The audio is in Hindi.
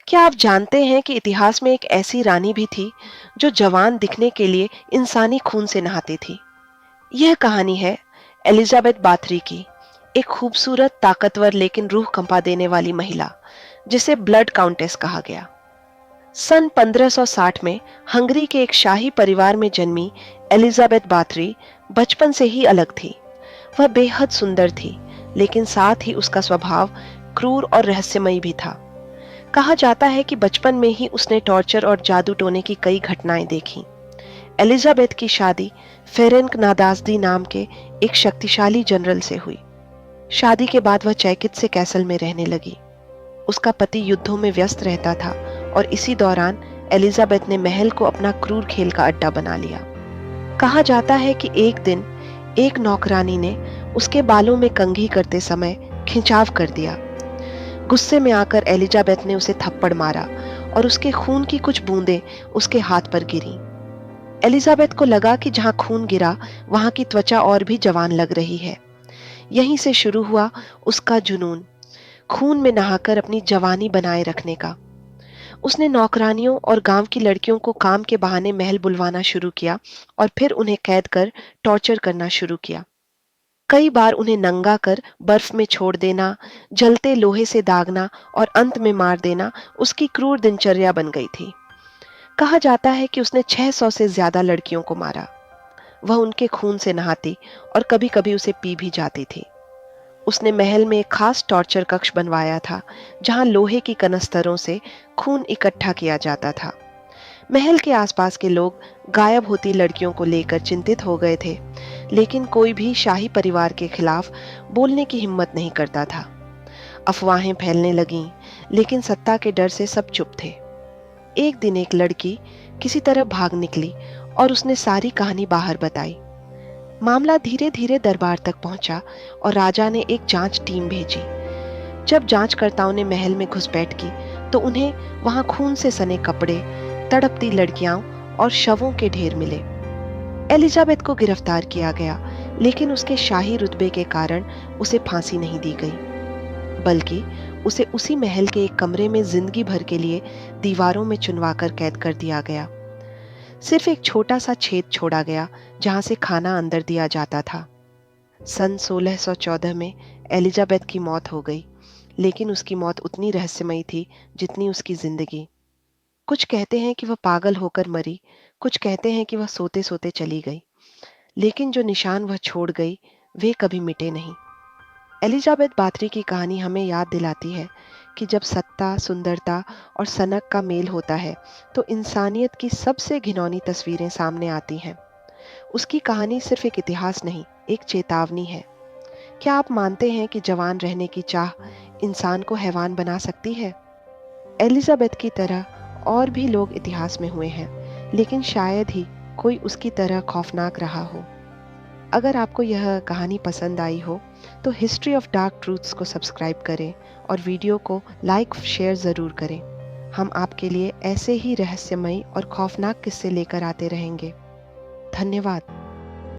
क्या आप जानते हैं कि इतिहास में एक ऐसी रानी भी थी जो जवान दिखने के लिए इंसानी खून से नहाती थी? यह कहानी है एलिजाबेथ बाथरी की, एक खूबसूरत, ताकतवर लेकिन रूह कंपा देने वाली महिला, जिसे ब्लड काउंटेस कहा गया। सन 1560 में हंगरी के एक शाही परिवार में जन्मी एलिजाबेथ बाथरी बचपन से ही अलग थी। वह बेहद सुंदर थी, लेकिन साथ ही उसका स्वभाव क्रूर और रहस्यमयी भी था। कहा जाता है कि बचपन में ही उसने टॉर्चर और जादू टोने की कई घटनाएं देखी। एलिजाबेथ की शादी फेरेंक नादाजदी नाम के एक शक्तिशाली जनरल से हुई। शादी के बाद वह चैकित से कैसल में रहने लगी। उसका पति युद्धों में व्यस्त रहता था और इसी दौरान एलिजाबेथ ने महल को अपना क्रूर खेल का अड्डा बना लिया। कहा जाता है कि एक दिन एक नौकरानी ने उसके बालों में कंघी करते समय खिंचाव कर दिया। गुस्से में आकर एलिजाबेथ ने उसे थप्पड़ मारा और उसके खून की कुछ बूंदें उसके हाथ पर गिरी। एलिजाबेथ को लगा कि जहां खून गिरा वहां की त्वचा और भी जवान लग रही है। यहीं से शुरू हुआ उसका जुनून, खून में नहाकर अपनी जवानी बनाए रखने का। उसने नौकरानियों और गांव की लड़कियों को काम के बहाने महल बुलवाना शुरू किया और फिर उन्हें कैद कर टॉर्चर करना शुरू किया। कई बार उन्हें नंगा कर बर्फ में छोड़ देना, जलते लोहे से दागना और अंत में मार देना उसकी क्रूर दिनचर्या बन गई थी। कहा जाता है कि उसने 600 से ज्यादा लड़कियों को मारा। वह उनके खून से नहाती और कभी-कभी उसे पी भी जाती थी। उसने महल में एक खास टॉर्चर कक्ष बनवाया था, जहां लोहे की कनस्तरों से खून इकट्ठा किया जाता था। महल के आसपास के लोग गायब होती लड़कियों को लेकर चिंतित हो गए थे, लेकिन कोई भी शाही परिवार के खिलाफ बोलने की हिम्मत नहीं करता था। अफवाहें फैलने लगीं, लेकिन सत्ता के डर से सब चुप थे। एक दिन एक लड़की किसी तरह भाग निकली और उसने सारी कहानी बाहर बताई। मामला धीरे धीरे दरबार तक पहुंचा और राजा ने एक जांच टीम भेजी। जब जांचकर्ताओं ने महल में घुसपैठ की तो उन्हें वहां खून से सने कपड़े, तड़पती लड़कियां और शवों के ढेर मिले। एलिजाबेथ को गिरफ्तार किया गया, लेकिन उसके शाही रुतबे के कारण उसे फांसी नहीं दी गई, बल्कि उसे उसी महल के एक कमरे में जिंदगी भर के लिए दीवारों में चुनवाकर कैद कर दिया गया। सिर्फ एक छोटा सा छेद छोड़ा गया जहां से खाना अंदर दिया जाता था। सन 1614 में एलिजाबेथ की मौत हो गई, लेकिन उसकी मौत उतनी रहस्यमयी थी जितनी उसकी जिंदगी। कुछ कहते हैं कि वह पागल होकर मरी, कुछ कहते हैं कि वह सोते सोते चली गई, लेकिन जो निशान वह छोड़ गई वे कभी मिटे नहीं। एलिजाबेथ बाथरी की कहानी हमें याद दिलाती है कि जब सत्ता, सुंदरता और सनक का मेल होता है तो इंसानियत की सबसे घिनौनी तस्वीरें सामने आती हैं। उसकी कहानी सिर्फ एक इतिहास नहीं, एक चेतावनी है। क्या आप मानते हैं कि जवान रहने की चाह इंसान को हैवान बना सकती है? एलिजाबेथ की तरह और भी लोग इतिहास में हुए हैं, लेकिन शायद ही कोई उसकी तरह खौफनाक रहा हो। अगर आपको यह कहानी पसंद आई हो तो हिस्ट्री ऑफ डार्क ट्रूथ्स को सब्सक्राइब करें और वीडियो को लाइक शेयर ज़रूर करें। हम आपके लिए ऐसे ही रहस्यमयी और खौफनाक किस्से लेकर आते रहेंगे। धन्यवाद।